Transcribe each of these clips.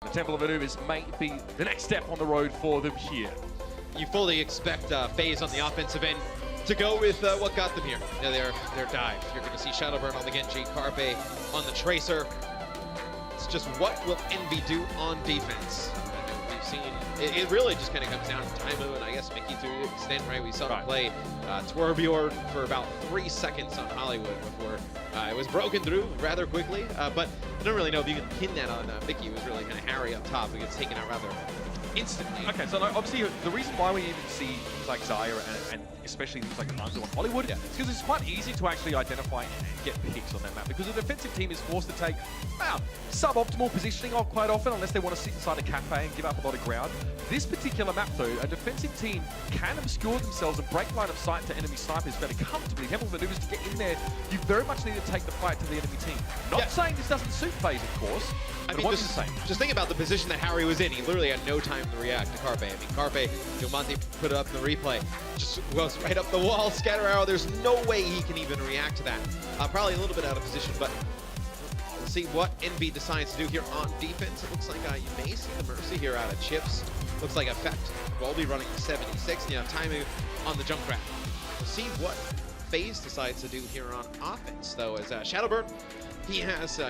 The Temple of Envyus may be the next step on the road for them here. You fully expect Faze on the offensive end to go with what got them here. Their dive. You're going to see Shadowburn on the Genji, Carpe on the Tracer. It's just what will Envy do on defense? We've seen it really just kind of comes down to Taimou and I guess Mickey to an extent, right? We saw him play Torbjorn for about 3 seconds on Hollywood before it was broken through rather quickly. But I don't really know if you can pin that on Mickey. It was really kind of Harry up top who gets taken out rather instantly. Okay, so obviously the reason why we even see things like Zaya and especially things like Hanzo on Hollywood is because it's quite easy to actually identify and get picks on that map because the defensive team is forced to take suboptimal positioning quite often unless they want to sit inside a cafe and give up a lot of ground. This particular map though, a defensive team can obscure themselves and break line of sight to enemy snipers fairly comfortably. Temple maneuvers to get in there, you very much need to take the fight to the enemy team. Not saying this doesn't suit Faze, of course. I mean, just think about the position that Harry was in. He literally had no time to react to Carpe. I mean, Carpe, Diamante put it up in the replay, just goes right up the wall, scatter arrow. There's no way he can even react to that. Probably a little bit out of position, but we'll see what Envy decides to do here on defense. It looks like you may see the Mercy here out of Chips. Looks like Effect will be running 76, and you have Taimou on the jump grab. We'll see what Faze decides to do here on offense, though, as Shadowburn, he has,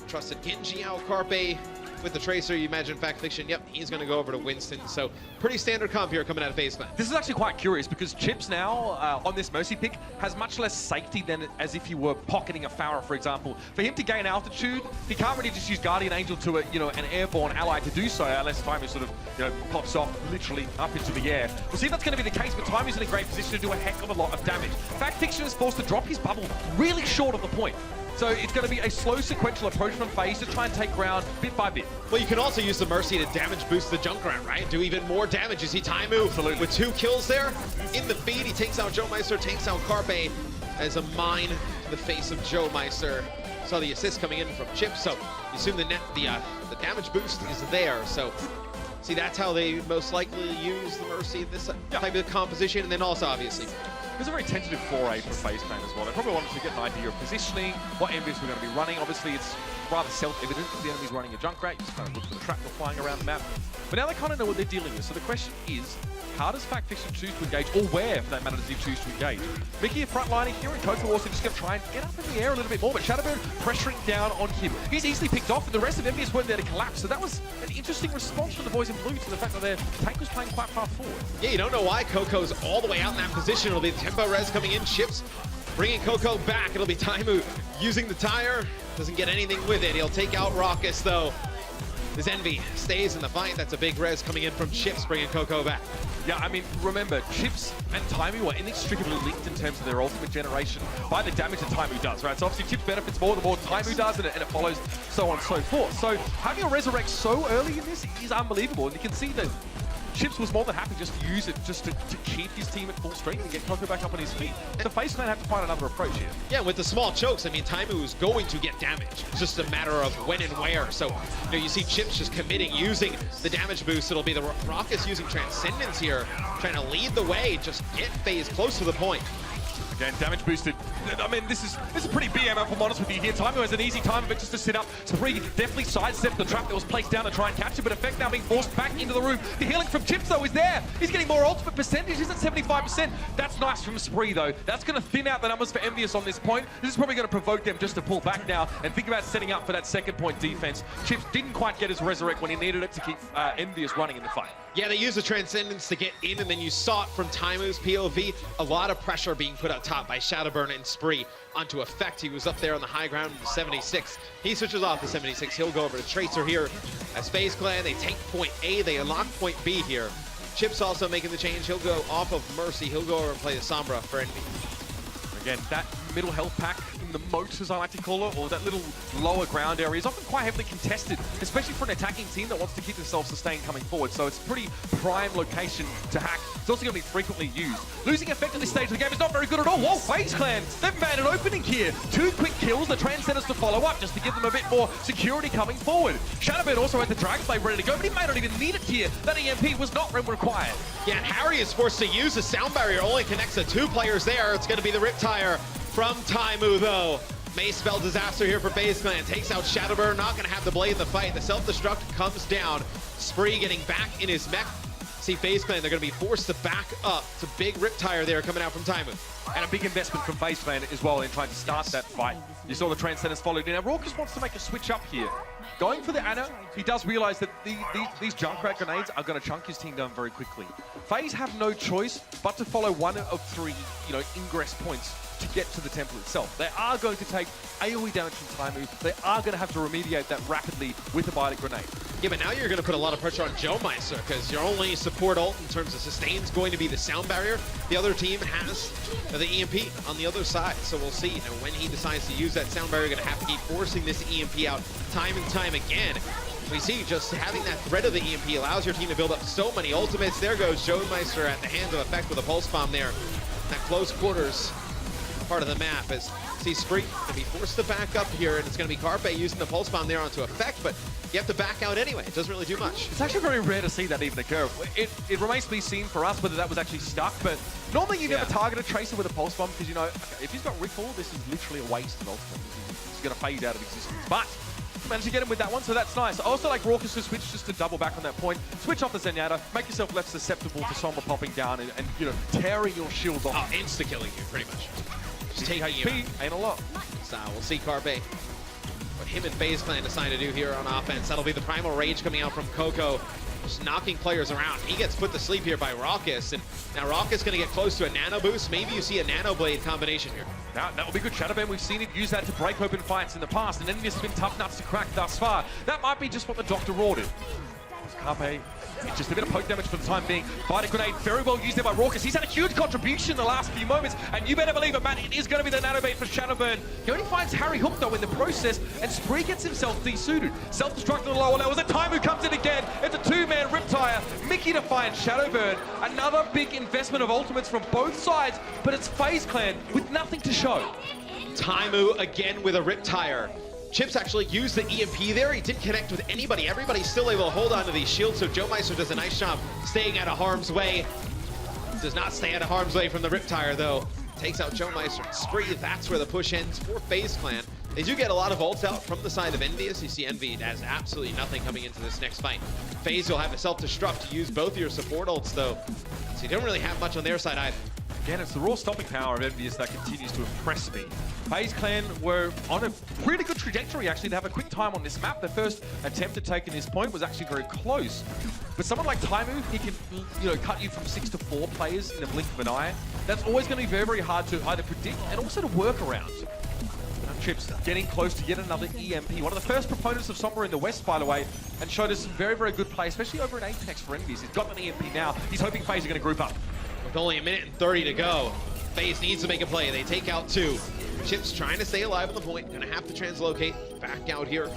trusted Genji out, Carpe with the Tracer. You imagine Fact Fiction, yep, he's going to go over to Winston. So pretty standard comp here coming out of Faze Clan. This is actually quite curious because Chips now on this Mercy pick has much less safety than as if you were pocketing a Pharah, for example. For him to gain altitude, he can't really just use Guardian Angel to an airborne ally to do so unless Taimou sort of pops off literally up into the air. We'll see if that's going to be the case, but Taimou's in a great position to do a heck of a lot of damage. Fact Fiction is forced to drop his bubble really short of the point. So it's going to be a slow sequential approach from Faze to try and take ground bit by bit. Well, you can also use the Mercy to damage boost the Junkrat, right? Do even more damage. You see Taimou with 2 kills there. In the feed, he takes out Joe Meister, takes out Carpe as a mine to the face of Joe Meister. Saw the assist coming in from Chip, so you assume the damage boost is there. So see, that's how they most likely use the Mercy in this type of composition, and then also obviously it was a very tentative foray for Faze Clan as well. They probably wanted to get an idea of positioning, what Envyus were going to be running. Obviously, it's rather self-evident that the enemy's running a Junkrat. You just kind of look for the trap they're flying around the map. But now they kind of know what they're dealing with. So the question is, how does Fact Fiction choose to engage, or where, for that matter, does he choose to engage? Mickey frontlining here, and Coco also just going to try and get up in the air a little bit more, but Shadowburn pressuring down on him. He's easily picked off, and the rest of Envyus weren't there to collapse. So that was an interesting response from the boys in blue to the fact that their tank was playing quite far forward. Yeah, you don't know why Coco's all the way out in that position. It'll be tempo res coming in, Chips bringing Coco back. It'll be Taimou using the tire. Doesn't get anything with it. He'll take out Raucus, though. This Envy stays in the fight. That's a big res coming in from Chips, bringing Coco back. Yeah, I mean, remember, Chips and Taimou are inextricably linked in terms of their ultimate generation by the damage that Taimou does, right? So obviously Chips benefits more the more Taimou does, and it follows so on and so forth. So having a resurrect so early in this is unbelievable, and you can see that Chips was more than happy just to use it just to keep his team at full strength and get Coco back up on his feet. So Faze Clan have to find another approach here. Yeah, with the small chokes, I mean, Taimou is going to get damage. It's just a matter of when and where. So, you see Chips just committing, using the damage boost. It'll be the Raucus using Transcendence here, trying to lead the way, just get Faze close to the point. Again, damage boosted. I mean, this is pretty BM, if I'm honest with you here. Taimou has an easy time of it just to sit up. Spree definitely sidestepped the trap that was placed down to try and capture, but Effect now being forced back into the room. The healing from Chips, though, is there. He's getting more ultimate percentage. He's at 75%. That's nice from Spree, though. That's going to thin out the numbers for Envyus on this point. This is probably going to provoke them just to pull back now and think about setting up for that second point defense. Chips didn't quite get his resurrect when he needed it to keep Envyus running in the fight. Yeah, they used the Transcendence to get in, and then you saw it from Taimou's POV. A lot of pressure being put up top by Shadowburn and Spree onto Effect. He was up there on the high ground in the 76. He switches off the 76. He'll go over to Tracer here as Faze Clan. They take point A. They unlock point B here. Chips also making the change. He'll go off of Mercy. He'll go over and play the Sombra for Envy. Again, that middle health pack in the moat, as I like to call it, or that little lower ground area is often quite heavily contested, especially for an attacking team that wants to keep themselves sustained coming forward. So it's a pretty prime location to hack. It's also going to be frequently used. Losing Effect at this stage of the game is not very good at all. Whoa, Faze Clan, they've found an opening here. 2 quick kills, the Transcendence to follow up, just to give them a bit more security coming forward. Shadowburn also had the Dragonblade ready to go, but he may not even need it here. That EMP was not required. Yeah, and Harry is forced to use the sound barrier. Only connects to 2 players there. It's going to be the Riptire from Taimou, though. May spell disaster here for Faze Clan. Takes out Shadowburn, not gonna have the blade in the fight. The self-destruct comes down. Spree getting back in his mech. See Faze Clan, they're gonna be forced to back up. It's a big Riptire there coming out from Taimou. And a big investment from Faze Clan as well in trying to start that fight. You saw the Transcendence followed in. Now Raucus wants to make a switch up here. Going for the Ana, he does realize that these Junkrat grenades are going to chunk his team down very quickly. Faze have no choice but to follow one of three, ingress points to get to the temple itself. They are going to take AoE damage from Taimou. They are going to have to remediate that rapidly with a biotic grenade. Yeah, but now you're going to put a lot of pressure on Joe Meister because your only support ult in terms of sustain is going to be the sound barrier. The other team has the EMP on the other side, so we'll see. When he decides to use that sound barrier, you're going to have to keep forcing this EMP out time and time again. We see just having that threat of the EMP allows your team to build up so many ultimates. There goes Joe Meister at the hands of effect with a pulse bomb there. That close quarters part of the map as see Spree to be forced to back up here, and it's going to be Carpe using the pulse bomb there onto effect, but you have to back out anyway. It doesn't really do much. It's actually very rare to see that even occur. It remains to be seen for us whether that was actually stuck, but normally you never target a Tracer with a pulse bomb because okay, if he's got recall, this is literally a waste of ultimate. He's going to phase out of existence, but managed to get him with that one, so that's nice. I also like Raucus to switch just to double back on that point. Switch off the Zenyatta, make yourself less susceptible to Sombra popping down and tearing your shields off. Oh, insta-killing you, pretty much. Just take HP ain't a lot. So we'll see Carpe. What him and Faze Clan decide to do here on offense. That'll be the Primal Rage coming out from Coco. Just knocking players around. He gets put to sleep here by Raucus, and now Raucus gonna get close to a Nano Boost. Maybe you see a Nano Blade combination here. That will be good. Shadowburn, we've seen it use that to break open fights in the past, and Envyus has been tough nuts to crack thus far. That might be just what the Doctor ordered. Carpe, it's just a bit of poke damage for the time being. Biotic grenade, very well used there by Raucus. He's had a huge contribution in the last few moments, and you better believe it, man, it is going to be the nano bait for Shadowburn. He only finds Harry Hook, though, in the process, and Spree gets himself desuited. Self-destruct on the lower levels, and Taimou comes in again. It's a two-man Riptire. Mickey to find Shadowburn. Another big investment of ultimates from both sides, but it's Faze Clan with nothing to show. Taimou again with a Riptire. Chips actually used the EMP there. He didn't connect with anybody. Everybody's still able to hold on to these shields, so Joe Meister does a nice job staying out of harm's way. Does not stay out of harm's way from the Riptire, though. Takes out Joe Meister. Spree, that's where the push ends for Faze Clan. They do get a lot of ults out from the side of Envyus. You see Envy has absolutely nothing coming into this next fight. Faze will have a self-destruct to use both your support ults, though. So you don't really have much on their side either. Again, it's the raw stopping power of Envyus that continues to impress me. Faze Clan were on a really good trajectory, actually, to have a quick time on this map. The first attempt at taking this point was actually very close. But someone like Taimou, he can, cut you from 6 to 4 players in a blink of an eye. That's always going to be very, very hard to either predict and also to work around. Chips getting close to yet another EMP. One of the first proponents of Sombra in the West, by the way, and showed us some very, very good play, especially over in Apex for Envyus. He's got an EMP now. He's hoping Faze are going to group up. With only a minute and 30 to go, Faze needs to make a play. They take out 2. Chips trying to stay alive on the point. Gonna have to translocate back out here.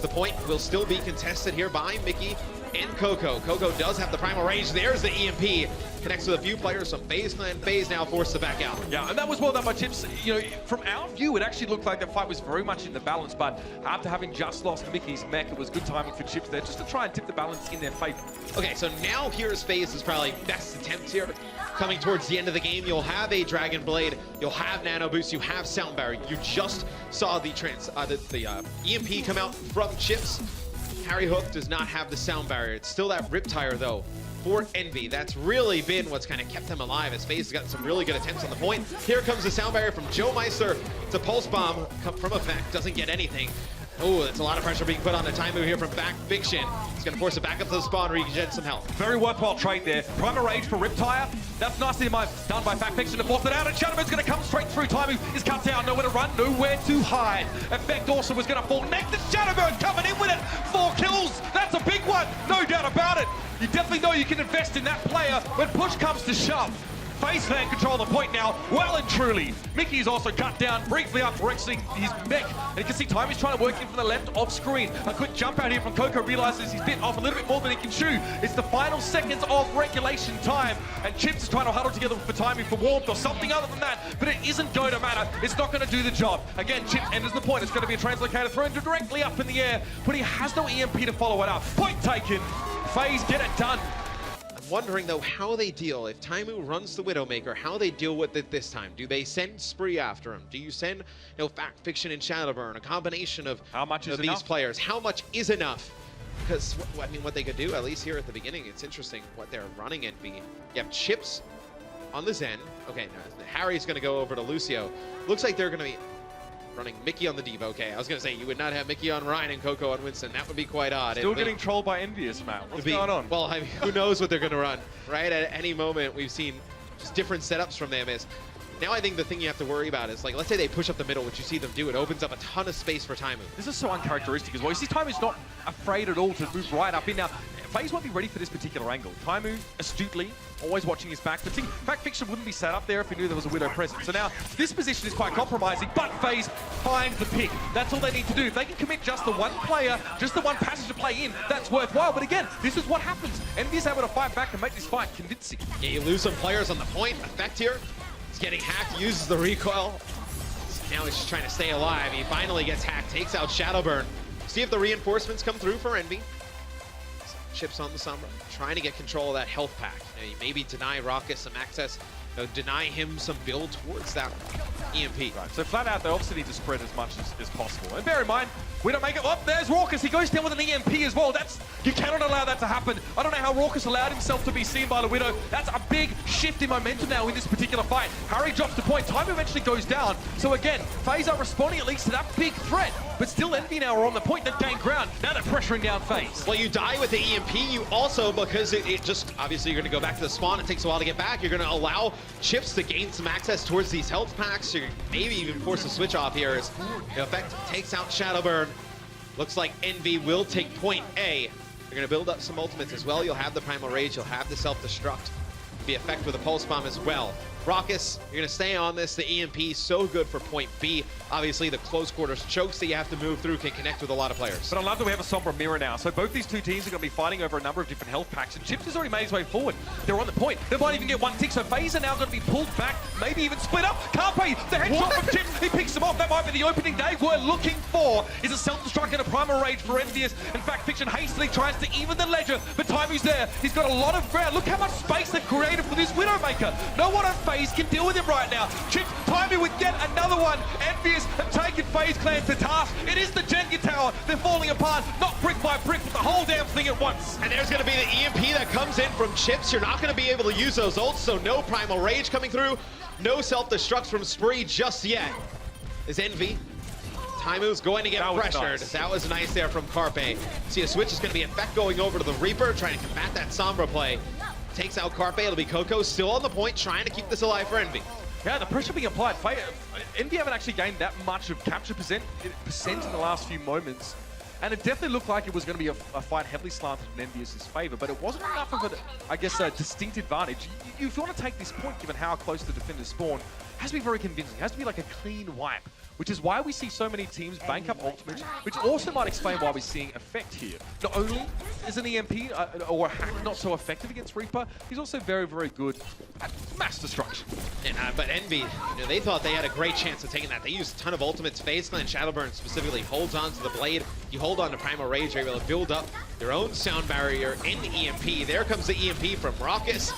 The point will still be contested here by Mickey and Coco. Coco does have the Primal Rage. There's the EMP. Connects with a few players from Faze Clan. Faze now forced to back out. Yeah, and that was well done by Chips. From our view, it actually looked like the fight was very much in the balance, but after having just lost Mickey's mech, it was good timing for Chips there just to try and tip the balance in their favor. Okay, so now here's Faze's probably best attempt here. Coming towards the end of the game, you'll have a Dragon Blade, you'll have Nano Boost, you have Sound Barrier. You just saw the EMP come out from Chips. Harry Hook does not have the Sound Barrier. It's still that Riptire, though, for Envy. That's really been what's kind of kept them alive, as Faze has gotten some really good attempts on the point. Here comes the Sound Barrier from Joe Meister. It's a Pulse Bomb from effect, doesn't get anything. Oh, that's a lot of pressure being put on the Taimou here from Back Fiction. He's going to force it back up to the spawn, regen some health. Very worthwhile trade there. Primal Rage for Riptire. That's nicely done by Back Fiction to force it out, and Shadowburn's going to come straight through. Taimou is cut down, nowhere to run, nowhere to hide. Effect also was going to fall next to Shadowburn, coming in with it. 4 kills, that's a big one, no doubt about it. You definitely know you can invest in that player when push comes to shove. Faze Clan control the point now, well and truly. Mickey's also cut down briefly after Rexing his mech. And you can see Taimou's trying to work in from the left off screen. A quick jump out here from Coco, realizes he's bit off a little bit more than he can chew. It's the final seconds of regulation time. And Chips is trying to huddle together for Taimou for warmth or something other than that. But it isn't going to matter. It's not going to do the job. Again, Chips enters the point. It's going to be a translocator thrown directly up in the air. But he has no EMP to follow it up. Point taken. Faze get it done. wondering though how they deal. If Taimou runs the Widowmaker, how they deal with it this time. Do they send Spree after him? Do you send, Fact, Fiction, and Shadowburn? A combination of how much is these enough? Players. How much is enough? Because, I mean, what they could do, at least here at the beginning, it's interesting what they're running Envy. You have Chips on the Zen. Okay, no, Harry's going to go over to Lucio. Looks like they're going to be running Mickey on the Diva. Okay, I was going to say, you would not have Mickey on Ryan and Coco on Winston. That would be quite odd. Still getting trolled by Envyus, Matt. What's going on? Well, I mean, who knows what they're going to run, right? At any moment, we've seen just different setups from them. Now I think the thing you have to worry about is, like, let's say they push up the middle, which you see them do. It opens up a ton of space for Taimou. This is so uncharacteristic as well. You see Taimou's not afraid at all to move right up in. Now, Faze won't be ready for this particular angle. Taimou, astutely, always watching his back. But Fact Fiction wouldn't be set up there if he knew there was a Widow present. So now, this position is quite compromising, but Faze finds the pick. That's all they need to do. If they can commit just the one player, just the one passage to play in, that's worthwhile. But again, this is what happens. Envy's able to fight back and make this fight convincing. Yeah, you lose some players on the point. Effect here. He's getting hacked, uses the recoil. Now he's just trying to stay alive. He finally gets hacked, takes out Shadowburn. See if the reinforcements come through for Envy. Chips on the Sombra, trying to get control of that health pack. Maybe deny Raucus some access, deny him some build towards that EMP. Right, so flat out, they obviously need to spread as much as possible. And bear in mind, we don't make it. Oh, there's Raucus. He goes down with an EMP as well. You cannot allow that to happen. I don't know how Raucus allowed himself to be seen by the Widow. That's a big shift in momentum now in this particular fight. Harry drops the point. Time eventually goes down. So again, Faze are responding at least to that big threat. But still, Envy now are on the point. They've gained ground. Now they're pressuring down Faze. Well, you die with the EMP. You also, because it just, obviously you're going to go back to the spawn. It takes a while to get back. You're going to allow Chips to gain some access towards these health packs. You're maybe even force a switch off here as Effect takes out Shadowburn. Looks like Envy will take point A. You're going to build up some ultimates as well. You'll have the Primal Rage. You'll have the Self-Destruct. Be Effect with a Pulse Bomb as well. Raucus, you're going to stay on this. The EMP, so good for point B. Obviously, the close quarters chokes that you have to move through can connect with a lot of players. But I love that we have a Sombra mirror now. So both these two teams are going to be fighting over a number of different health packs. And Chips has already made his way forward. They're on the point. They might even get one tick. So Faze are now going to be pulled back, maybe even split up. Carpe, the headshot from Chips. He picks them off. That might be the opening day we're looking for. Is a Self-Destruct and a Primal Rage for Envyus. In fact, Fiction hastily tries to even the ledger, but Taimou's there. He's got a lot of ground. Look how much space they've created for this Widowmaker. No one on Faze can deal with him right now. Chips, Taimou with yet another one. Envyus have taken Faze Clan to task. It is the Jenga Tower. They're falling apart, not brick by brick, but the whole damn thing at once. And there's going to be the EMP that comes in from Chips. You're not going to be able to use those ults, so no Primal Rage coming through. No Self-Destructs from Spree just yet. Is Envy. Taimou's going to get pressured. Nice. That was nice there from Carpe. See, a switch is going to be Effect going over to the Reaper, trying to combat that Sombra play. Takes out Carpe. It'll be Coco still on the point, trying to keep this alive for Envy. Yeah, the pressure being applied. Envy haven't actually gained that much of capture percent in the last few moments. And it definitely looked like it was going to be a fight heavily slanted in Envyus' favor, but it wasn't enough of a distinct advantage. If you want to take this point, given how close the defenders spawn, it has to be very convincing. It has to be like a clean wipe, which is why we see so many teams bank up ultimates, which also might explain why we're seeing Effect here. Not only is an EMP or a hack not so effective against Reaper, he's also very, very good at mass destruction. And, but Envy, they thought they had a great chance of taking that. They used a ton of ultimates. Faze Clan Shadowburn specifically holds on to the blade. You hold on to Primal Rage, you're able to build up your own sound barrier in the EMP. There comes the EMP from Raucus.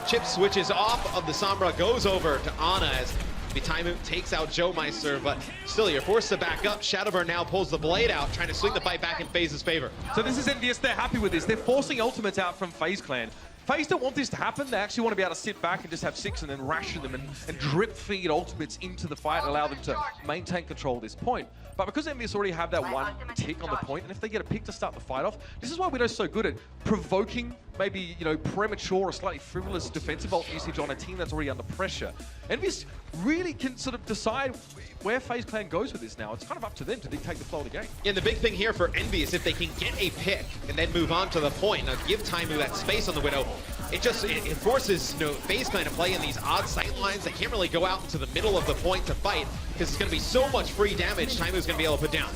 Chip switches off of the Sombra, goes over to Ana as Taimou takes out Joe Meister, but still you're forced to back up. Shadowburn now pulls the blade out, trying to swing the fight back in Faze's favor. So this is Envyus. They're happy with this. They're forcing ultimates out from Faze Clan. Faze don't want this to happen. They actually want to be able to sit back and just have 6 and then ration them and drip feed ultimates into the fight and allow them to maintain control at this point. But because Envyus already have that one tick on the point, and if they get a pick to start the fight off, this is why Widow's so good at provoking maybe, premature or slightly frivolous defensive ult usage on a team that's already under pressure. Envyus really can sort of decide where Faze Clan goes with this now. It's kind of up to them to dictate the flow of the game. Yeah, the big thing here for Envy is if they can get a pick and then move on to the point. Now give Taimou that space on the Widow. It forces Faze Clan to play in these odd sight lines. They can't really go out into the middle of the point to fight because it's going to be so much free damage Taimou's going to be able to put down.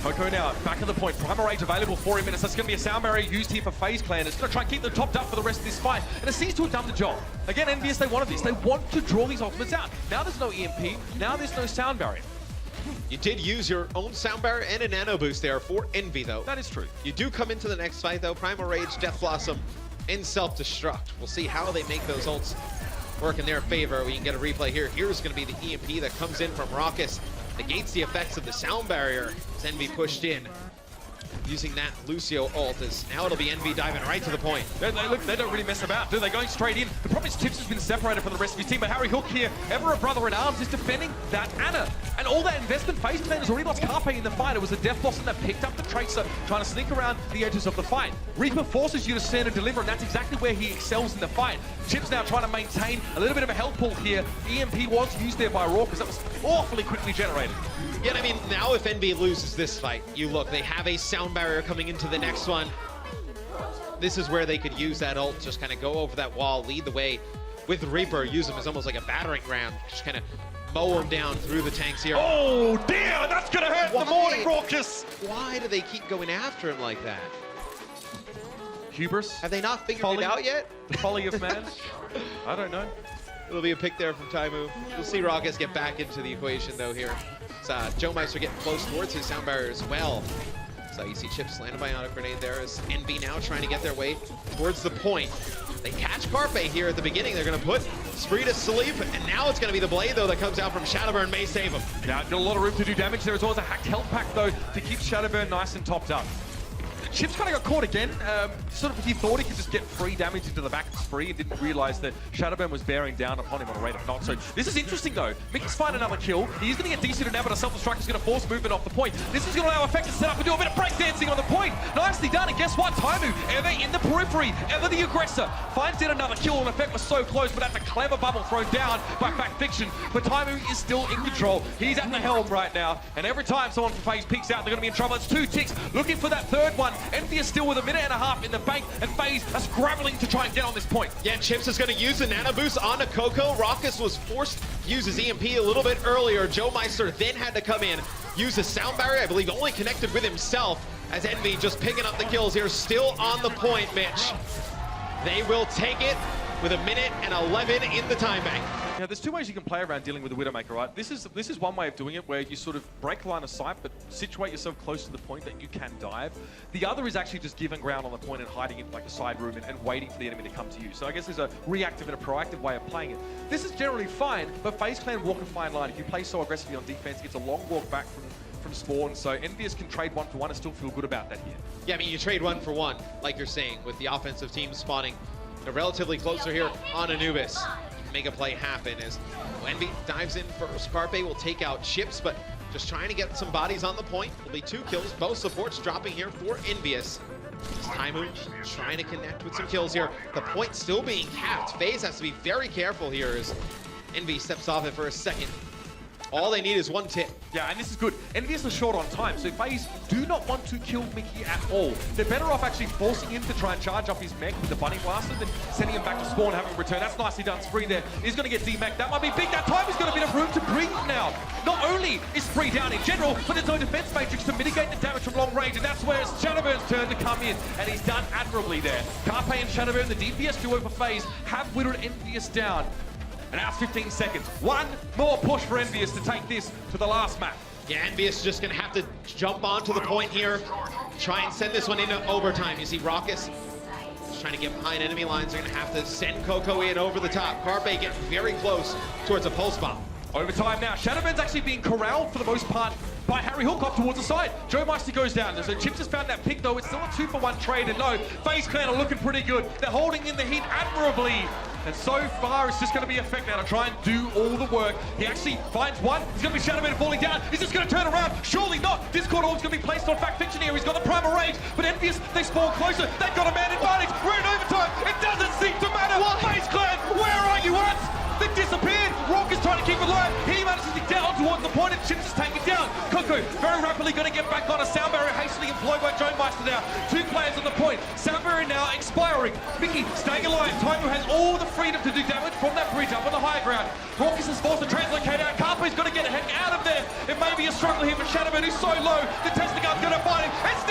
Coco now back at the point. Primal Rage available for him, and it's going to be a sound barrier used here for Faze Clan. It's going to try and keep them topped up for the rest of this fight, and it seems to have done the job. Again, Envyus, they wanted this. They want to draw these ultimates out. Now there's no EMP. Now there's no sound barrier. You did use your own sound barrier and a nano boost there for Envy, though. That is true. You do come into the next fight, though. Primal Rage, Death Blossom. in self-destruct. We'll see how they make those ults work in their favor. We can get a replay here. Here's going to be the EMP that comes in from Raucus. Negates the effects of the sound barrier as Envy pushed in. Using that Lucio ult as now it'll be Envy diving right to the point. They don't really mess about, do they? Going straight in. The problem is Tips has been separated from the rest of his team, but Harry Hook here, ever a brother in arms, is defending that Ana. And all that investment, FaZe Clan has already lost Carpe in the fight. It was a Death Blossom that picked up the Tracer, trying to sneak around the edges of the fight. Reaper forces you to stand and deliver, and that's exactly where he excels in the fight. Chips now trying to maintain a little bit of a health pool here. EMP was used there by Raw, because that was awfully quickly generated. Yeah, I mean, now if Envy loses this fight, you look, they have a sound barrier coming into the next one. This is where they could use that ult, just kind of go over that wall, lead the way with Reaper, use him as almost like a battering ram, just kind of mow him down through the tanks here. Oh dear, that's gonna hurt the morning, Raucus! Why do they keep going after him like that? Hubris? Have they not figured it out yet? The folly of man? I don't know. It'll be a pick there from Taimou. You'll see Raucus get back into the equation though here. Joe Meister getting close towards his sound barrier as well. So you see Chips land a bionic grenade there as Envy now trying to get their way towards the point. They catch Carpe here at the beginning. They're going to put Spree to sleep, and now it's going to be the Blade, though, that comes out from Shadowburn, may save him. Yeah, got a lot of room to do damage there, as well as a hacked health pack, though, to keep Shadowburn nice and topped up. Chips kind of got caught again. Sort of he thought he could just get free damage into the back of Spree and didn't realize that Shadowburn was bearing down upon him on a rate of knots. So this is interesting though. Mickey's find another kill. He's going to get decent now, but a self-destruct is going to force movement off the point. This is going to allow Effect to set up and do a bit of breakdancing on the point. Nicely done. And guess what? Taimou, ever in the periphery, ever the aggressor, finds in another kill, and Effect was so close, but that's a clever bubble thrown down by Fact Fiction. But Taimou is still in control. He's at the helm right now, and every time someone from FaZe peeks out, they're going to be in trouble. It's 2 ticks looking for that third one. Envy is still with a minute and a half in the bank, and FaZe are scrabbling to try and get on this point. Yeah, Chips is going to use the nano boost onto Coco. Raucus was forced to use his EMP a little bit earlier. Joe Meister then had to come in, use his sound barrier, I believe only connected with himself, as Envy just picking up the kills here, still on the point, Mitch. They will take it with a minute and 11 in the time bank. Yeah, there's 2 ways you can play around dealing with the Widowmaker, right? This is one way of doing it, where you sort of break line of sight, but situate yourself close to the point that you can dive. The other is actually just giving ground on the point and hiding in like a side room and waiting for the enemy to come to you. So I guess there's a reactive and a proactive way of playing it. This is generally fine, but FaZe Clan walk a fine line. If you play so aggressively on defense, it's a long walk back from spawn, so Envyus can trade 1 for 1 and still feel good about that here. Yeah, I mean, you trade 1 for 1, like you're saying, with the offensive team spawning relatively closer here on Anubis. Make a play happen as Envy dives in first. Carpe will take out Chips, but just trying to get some bodies on the point. Will be 2 kills, both supports dropping here for Envyus. Taimou trying to connect with some kills here. The point still being capped. FaZe has to be very careful here as Envy steps off it for a second. All they need is 1 tip. Yeah, and this is good. Envyus is short on time, so FaZe do not want to kill Mickey at all. They're better off actually forcing him to try and charge up his mech with the Bunny Blaster than sending him back to spawn and having him return. That's nicely done. Spree there. He's going to get D-Mech. That might be big. That time he's got a bit of room to breathe now. Not only is Spree down in general, but there's no defense matrix to mitigate the damage from long range, and that's where it's Shadowburn's turn to come in, and he's done admirably there. Carpe and Shadowburn, the DPS duo for FaZe, have whittled Envyus down. And now it's 15 seconds. 1 more push for Envyus to take this to the last map. Yeah, Envyus just going to have to jump onto the point here. Try and send this one into overtime. You see Raucus just trying to get behind enemy lines. They're going to have to send Coco in over the top. Carpe getting very close towards a pulse bomb. Overtime now. Shadowburn's actually being corralled for the most part by Harry Hook up towards the side. Joe Meister goes down. So Chips has found that pick, though. It's still a 2 for 1 trade. And no, FaZe Clan are looking pretty good. They're holding in the heat admirably. And so far, it's just going to be Effect now to try and do all the work. He actually finds 1. He's going to be Shadowburn falling down. He's just going to turn around. Surely not. Discord Orb's going to be placed on Fact Fiction here. He's got the primal range. But Envyus, they spawn closer. They've got a man advantage. We're in overtime. It doesn't seem to matter. FaZe Clan, where are you at? They disappeared. Rock is trying to keep it alive. He manages to get down towards the point, and Chips is taken down. Coco very rapidly going to get back on a sound barrier, hastily employed by Joe Meister now. 2 players on the point. Sound barrier now expiring. Mickey staying alive. Taimou has all the freedom to do damage from that bridge up on the high ground. Raucus is forced to translocate out. Carpe's got to get a heck out of there. It may be a struggle here for Shadowburn, who's so low. The testing gun's going to find him. It's